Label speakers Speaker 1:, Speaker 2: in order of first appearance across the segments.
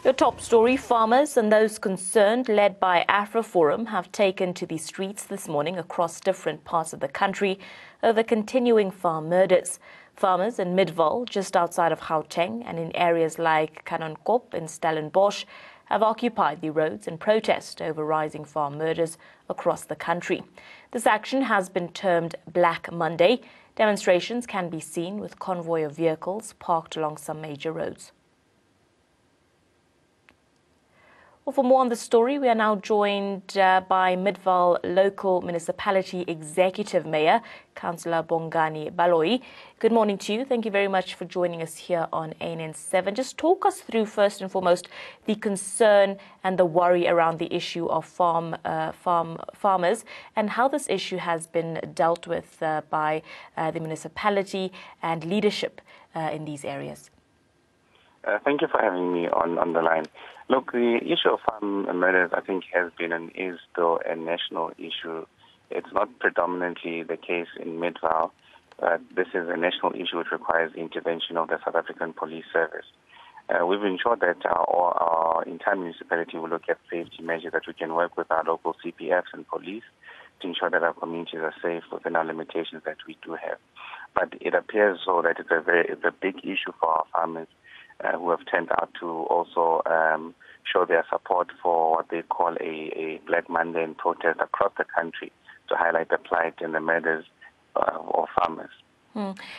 Speaker 1: Your top story, farmers and those concerned, led by AfroForum, have taken to the streets this morning across different parts of the country over continuing farm murders. Farmers in Midvaal, just outside of Gauteng, and in areas like Kanankop and Stellenbosch, have occupied the roads in protest over rising farm murders across the country. This action has been termed Black Monday. Demonstrations can be seen with convoy of vehicles parked along some major roads. Well, for more on the story, we are now joined by Midvaal Local Municipality Executive Mayor, Councillor Bongani Baloyi. Good morning to you. Thank you very much for joining us here on ANN7. Just talk us through, first and foremost, the concern and the worry around the issue of farmers and how this issue has been dealt with by the municipality and leadership in these areas.
Speaker 2: Thank you for having me on the line. Look, the issue of farm murders, I think, has been and is still a national issue. It's not predominantly the case in Midvaal. This is a national issue which requires the intervention of the South African Police Service. We've ensured that our entire municipality will look at safety measures, that we can work with our local CPFs and police to ensure that our communities are safe within our limitations that we do have. But it appears so that it's a big issue for our farmers who have turned out to also show their support for what they call a Black Monday and protest across the country to highlight the plight and the murders of farmers.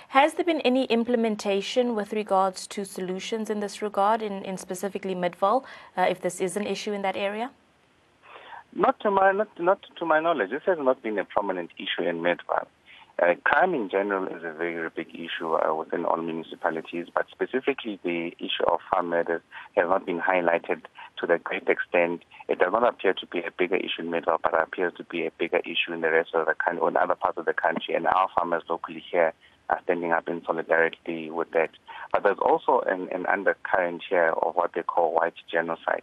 Speaker 1: Has there been any implementation with regards to solutions in this regard, in specifically Midvaal, if this is an issue in that area?
Speaker 2: Not to my knowledge. This has not been a prominent issue in Midvaal. Crime in general is a very big issue within all municipalities, but specifically the issue of farm murders has not been highlighted to the great extent. It does not appear to be a bigger issue in Midvaal, but it appears to be a bigger issue in the rest of the country, or in other parts of the country, and our farmers locally here are standing up in solidarity with that. But there's also an undercurrent here of what they call white genocide,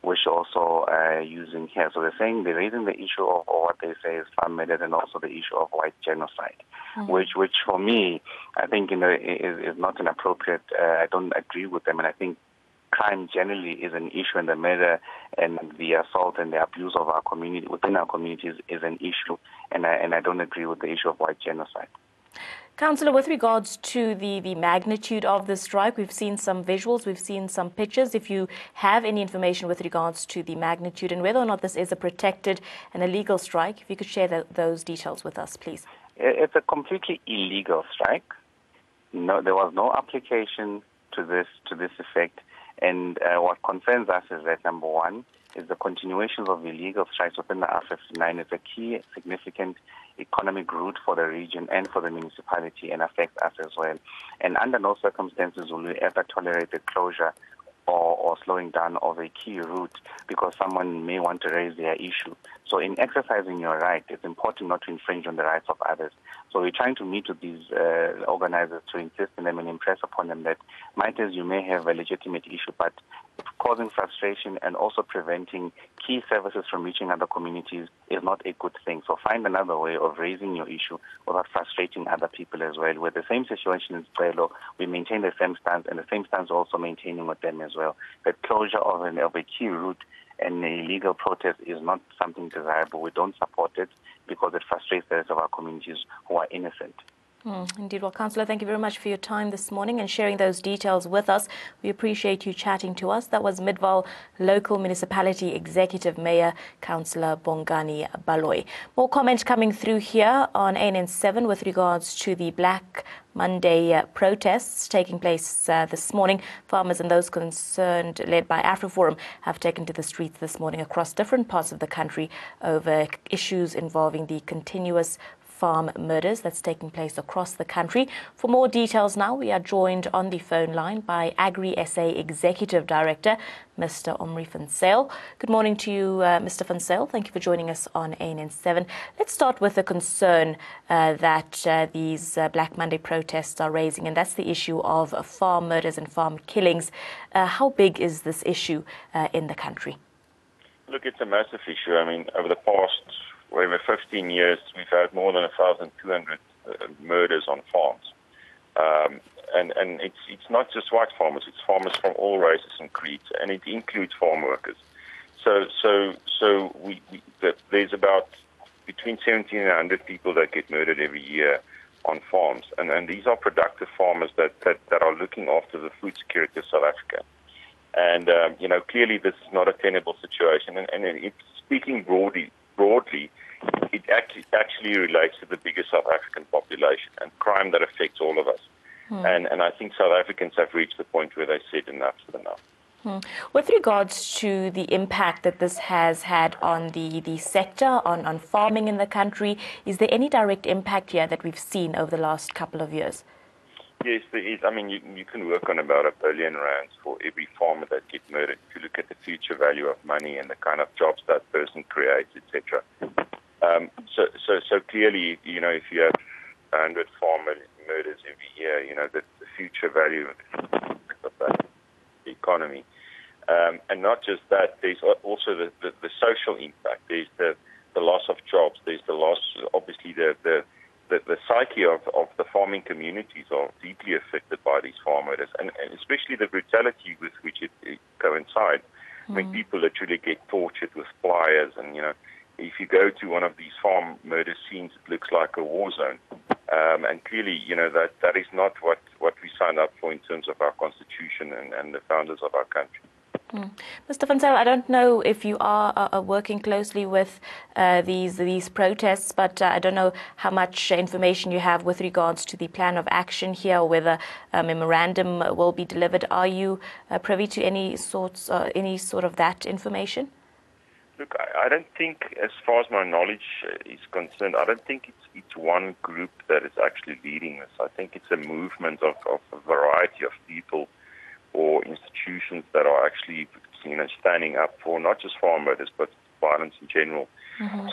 Speaker 2: which also using here. So they're raising the issue of what they say is farm murder and also the issue of white genocide, which for me, I think is not an appropriate. I don't agree with them, and I think crime generally is an issue, and the murder and the assault and the abuse of our community within our communities is an issue, and I don't agree with the issue of white genocide.
Speaker 1: Councillor, with regards to the magnitude of the strike, we've seen some visuals, we've seen some pictures. If you have any information with regards to the magnitude and whether or not this is a protected and a legal strike, if you could share those details with us, please.
Speaker 2: It's a completely illegal strike. No, there was no application to this effect. And what concerns us is that, number one, is the continuation of illegal strikes within the R59 is a key significant economic route for the region and for the municipality, and affects us as well. And under no circumstances will we ever tolerate the closure or slowing down of a key route because someone may want to raise their issue. So in exercising your right, it's important not to infringe on the rights of others. So we're trying to meet with these organizers to insist on them and impress upon them that might as you may have a legitimate issue, but causing frustration and also preventing key services from reaching other communities is not a good thing. So find another way of raising your issue without frustrating other people as well. With the same situation in Sicelo, we maintain the same stance, and the same stance also maintaining with them as well. The closure of a key route and a illegal protest is not something desirable. We don't support it because it frustrates the rest of our communities who are innocent.
Speaker 1: Indeed. Well, Councillor, thank you very much for your time this morning and sharing those details with us. We appreciate you chatting to us. That was Midvaal Local Municipality Executive Mayor, Councillor Bongani Baloyi. More comments coming through here on ANN7 with regards to the Black Monday protests taking place this morning. Farmers and those concerned, led by AfroForum, have taken to the streets this morning across different parts of the country over issues involving the continuous farm murders that's taking place across the country. For more details now, we are joined on the phone line by Agri SA Executive Director, Mr. Omri van Zyl. Good morning to you, Mr. van Zyl. Thank you for joining us on ANN7. Let's start with the concern that these Black Monday protests are raising, and that's the issue of farm murders and farm killings. How big is this issue in the country?
Speaker 3: Look, it's a massive issue. I mean, over the past 15 years, we've had more than 1,200 murders on farms. And it's not just white farmers; it's farmers from all races and creeds, and it includes farm workers. So there's about between 17 and 100 people that get murdered every year on farms, and these are productive farmers that are looking after the food security of South Africa. And clearly this is not a tenable situation. And it's speaking broadly, it actually relates to the bigger South African population and crime that affects all of us. And I think South Africans have reached the point where they said enough is enough.
Speaker 1: With regards to the impact that this has had on the sector, on farming in the country, is there any direct impact here that we've seen over the last couple of years?
Speaker 3: Yes, there is. I mean, you can work on about R1 billion for every farmer that gets murdered. If you look at the future value of money and the kind of jobs that person creates, etc. So clearly, if you have 100 farm murders every year, the future value of that economy. And not just that, there's also the social impact. There's the loss of jobs. There's the loss, obviously, the psyche of the farming communities are deeply affected by these farm murders, and especially the brutality with which it coincides. I mean, people literally get tortured with pliers, and if you go to one of these farm murder scenes, it looks like a war zone. And clearly, that is not what we signed up for in terms of our constitution and the founders of our country.
Speaker 1: Mr. Van Zyl, I don't know if you are working closely with these protests, but I don't know how much information you have with regards to the plan of action here, or whether a memorandum will be delivered. Are you privy to any sort of that information?
Speaker 3: Look, I don't think, as far as my knowledge is concerned, I don't think it's one group that is actually leading this. I think it's a movement of a variety of people or institutions that are actually, standing up for not just farm murders, but violence in general.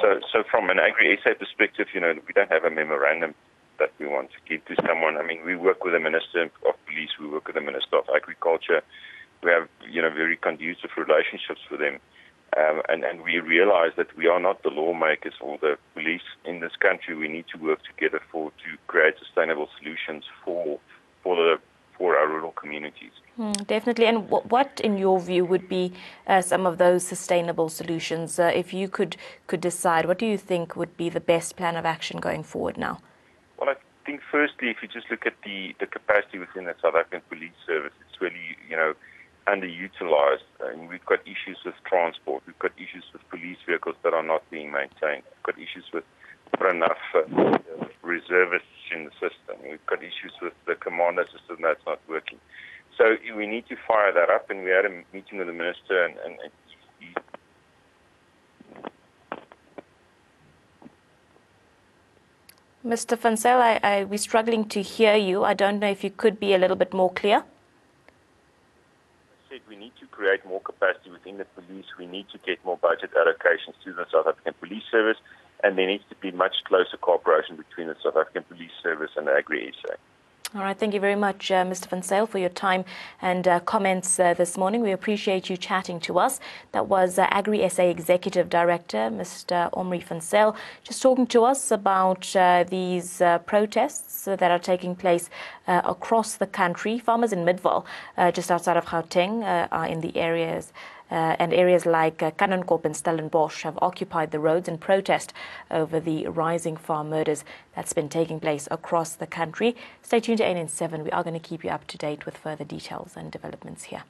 Speaker 3: So from an Agri-SA perspective, we don't have a memorandum that we want to give to someone. I mean, we work with the Minister of Police, we work with the Minister of Agriculture. We have, very conducive relationships with them. And we realize that we are not the lawmakers or the police in this country. We need to work together to create sustainable solutions for our rural communities.
Speaker 1: Definitely. And what, in your view, would be some of those sustainable solutions? If you could decide, what do you think would be the best plan of action going forward now?
Speaker 3: Well, I think firstly, if you just look at the capacity within the South African Police Service, it's really, underutilized. And we've got issues with transport. We've got issues with police vehicles that are not being maintained. We've got issues with not enough reservists in the system. We've got issues with the commander system that's not working. So we need to fire that up, and we had a meeting with the minister, and he
Speaker 1: Mr. Van Zyl, we're struggling to hear you. I don't know if you could be a little bit more clear.
Speaker 3: I said we need to create more capacity within the police. We need to get more budget allocations to the South African Police Service, and there needs to be much closer cooperation between the South African Police Service and the Agri-SA.
Speaker 1: All right. Thank you very much, Mr. Van Zyl, for your time and comments this morning. We appreciate you chatting to us. That was Agri-SA Executive Director, Mr. Omri Van Zyl, just talking to us about these protests that are taking place across the country. Farmers in Midvaal, just outside of Gauteng, are in the areas and areas like Kannankop and Stellenbosch have occupied the roads in protest over the rising farm murders that's been taking place across the country. Stay tuned to ANN7. We are going to keep you up to date with further details and developments here.